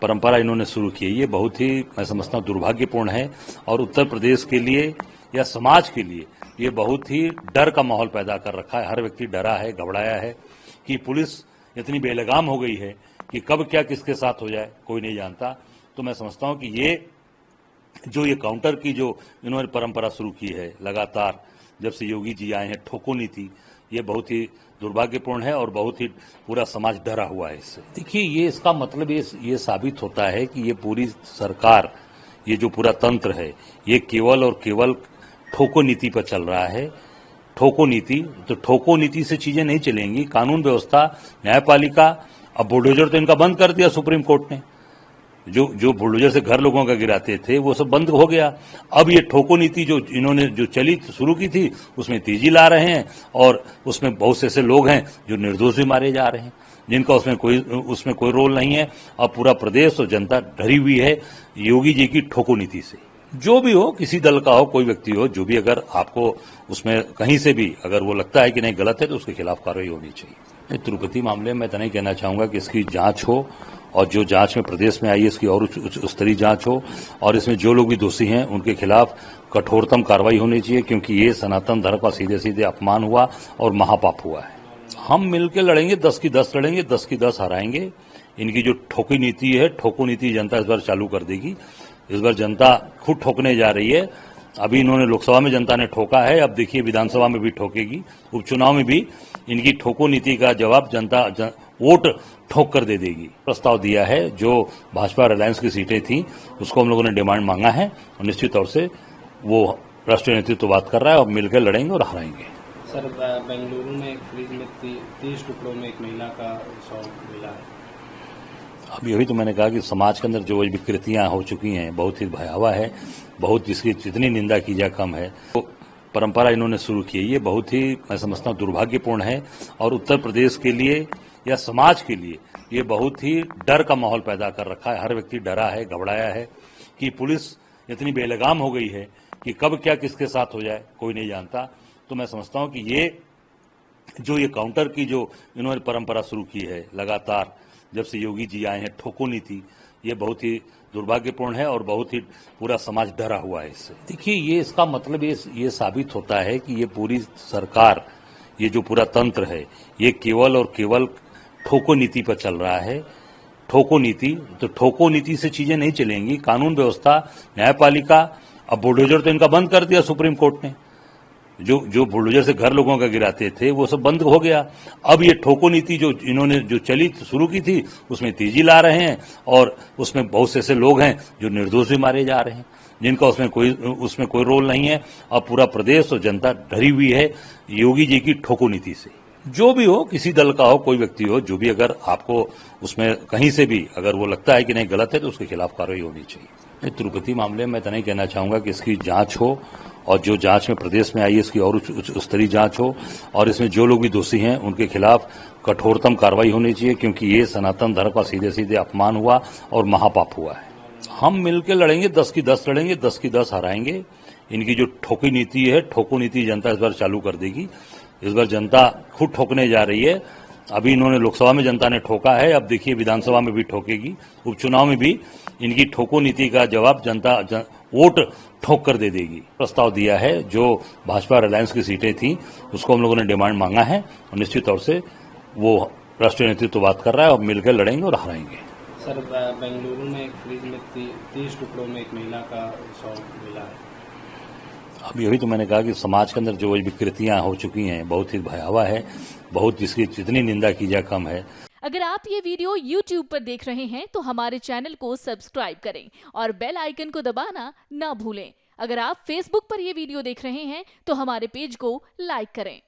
परंपरा इन्होंने शुरू की है, ये बहुत ही मैं समझता हूँ दुर्भाग्यपूर्ण है और उत्तर प्रदेश के लिए या समाज के लिए ये बहुत ही डर का माहौल पैदा कर रखा है। हर व्यक्ति डरा है, घबराया है कि पुलिस इतनी बेलगाम हो गई है कि कब क्या किसके साथ हो जाए कोई नहीं जानता। तो मैं समझता हूँ कि ये काउंटर की जो इन्होंने परंपरा शुरू की है लगातार जब से योगी जी आए हैं, ठोको नीति, ये बहुत ही दुर्भाग्यपूर्ण है और बहुत ही पूरा समाज डरा हुआ है इससे। देखिए, ये इसका मतलब ये साबित होता है कि ये पूरी सरकार, ये जो पूरा तंत्र है, ये केवल और केवल ठोको नीति पर चल रहा है। ठोको नीति, तो ठोको नीति से चीजें नहीं चलेंगी। कानून व्यवस्था, न्यायपालिका, अब बुलडोजर तो इनका बंद कर दिया सुप्रीम कोर्ट ने। जो बुलडोजर से घर लोगों का गिराते थे वो सब बंद हो गया। अब ये ठोको नीति जो इन्होंने जो शुरू की थी उसमें तेजी ला रहे हैं और उसमें बहुत से ऐसे लोग हैं जो निर्दोष भी मारे जा रहे हैं, जिनका उसमें कोई रोल नहीं है। अब पूरा प्रदेश और जनता डरी हुई है योगी जी की ठोको नीति से। जो भी हो, किसी दल का हो, कोई व्यक्ति हो, जो भी अगर आपको उसमें कहीं से भी अगर वो लगता है कि नहीं गलत है तो उसके खिलाफ कार्रवाई होनी चाहिए। तिरुपति मामले में मैं तो नहीं कहना चाहूंगा कि इसकी जांच हो और जो जांच में प्रदेश में आई है इसकी और उच्च स्तरीय जांच हो और इसमें जो लोग भी दोषी हैं उनके खिलाफ कठोरतम कार्रवाई होनी चाहिए, क्योंकि ये सनातन धर्म का सीधे सीधे अपमान हुआ और महापाप हुआ है। हम मिलकर लड़ेंगे, 10 की 10 लड़ेंगे, 10 की 10 हराएंगे। इनकी जो ठोकी नीति है, ठोको नीति जनता इस बार चालू कर देगी। इस बार जनता खुद ठोकने जा रही है। अभी इन्होंने लोकसभा में जनता ने ठोका है, अब देखिए विधानसभा में भी ठोकेगी, उपचुनाव में भी इनकी ठोको नीति का जवाब जनता वोट ठोक कर दे देगी। प्रस्ताव दिया है, जो भाजपा रिलायंस की सीटें थी उसको हम लोगों ने डिमांड मांगा है और निश्चित तौर से वो राष्ट्रीय नेतृत्व बात कर रहा है और मिलकर लड़ेंगे और हराएंगे। सर, बेंगलुरु में एक फ्रिज में 30 टुकड़ों में एक महिला का शव मिला है। अभी तो मैंने कहा कि समाज के अंदर जो विकृतियां हो चुकी हैं बहुत ही भयावह है, बहुत जिसकी जितनी निंदा की जाए कम है। तो परंपरा इन्होंने शुरू की है, ये बहुत ही मैं समझता हूँ दुर्भाग्यपूर्ण है और उत्तर प्रदेश के लिए या समाज के लिए ये बहुत ही डर का माहौल पैदा कर रखा है। हर व्यक्ति डरा है, घबराया है कि पुलिस इतनी बेलगाम हो गई है कि कब क्या किसके साथ हो जाए कोई नहीं जानता। तो मैं समझता हूँ कि ये काउंटर की जो इन्होंने परंपरा शुरू की है लगातार जब से योगी जी आए हैं, ठोको नीति, ये बहुत ही दुर्भाग्यपूर्ण है और बहुत ही पूरा समाज डरा हुआ है इससे। देखिए, ये इसका मतलब ये साबित होता है कि ये पूरी सरकार, ये जो पूरा तंत्र है, ये केवल और केवल ठोको नीति पर चल रहा है। ठोको नीति, तो ठोको नीति से चीजें नहीं चलेंगी। कानून व्यवस्था, न्यायपालिका, अब बुलडोजर तो इनका बंद कर दिया सुप्रीम कोर्ट ने। जो बुलडोजर से घर लोगों का गिराते थे वो सब बंद हो गया। अब ये ठोको नीति जो इन्होंने शुरू की थी उसमें तेजी ला रहे हैं और उसमें बहुत से ऐसे लोग हैं जो निर्दोष भी मारे जा रहे हैं, जिनका उसमें कोई रोल नहीं है। अब पूरा प्रदेश और जनता डरी हुई है योगी जी की ठोको नीति से। जो भी हो, किसी दल का हो, कोई व्यक्ति हो, जो भी अगर आपको उसमें कहीं से भी अगर वो लगता है कि नहीं गलत है तो उसके खिलाफ कार्रवाई होनी चाहिए। तिरुपति मामले में मैं तो नहीं कहना चाहूंगा कि इसकी जांच हो और जो जांच में प्रदेश में आई है इसकी और उच्च स्तरीय जांच हो और इसमें जो लोग भी दोषी हैं उनके खिलाफ कठोरतम कार्रवाई होनी चाहिए, क्योंकि ये सनातन धर्म का सीधे सीधे अपमान हुआ और महापाप हुआ है। हम मिलकर लड़ेंगे, 10 की 10 लड़ेंगे, 10 की 10 हराएंगे। इनकी जो ठोकी नीति है, ठोको नीति जनता इस बार चालू कर देगी। इस बार जनता खुद ठोकने जा रही है। अभी इन्होंने लोकसभा में जनता ने ठोका है, अब देखिए विधानसभा में भी ठोकेगी, उपचुनाव में भी इनकी ठोको नीति का जवाब जनता वोट ठोक कर दे देगी। प्रस्ताव दिया है, जो भाजपा रिलायंस की सीटें थी उसको हम लोगों ने डिमांड मांगा है और निश्चित तौर से वो राष्ट्रीय नेतृत्व बात कर रहा है और मिलकर लड़ेंगे और हराएंगे। सर, बेंगलुरु में एक फ्रिज में 30 टुकड़ों में एक महिला का शव मिला है। अभी तो मैंने कहा कि समाज के अंदर जो विकृतियां हो चुकी हैं बहुत ही भयावह है, बहुत जिसकी जितनी निंदा की जाए कम है। अगर आप ये वीडियो YouTube पर देख रहे हैं तो हमारे चैनल को सब्सक्राइब करें और बेल आइकन को दबाना ना भूलें। अगर आप Facebook पर ये वीडियो देख रहे हैं तो हमारे पेज को लाइक करें।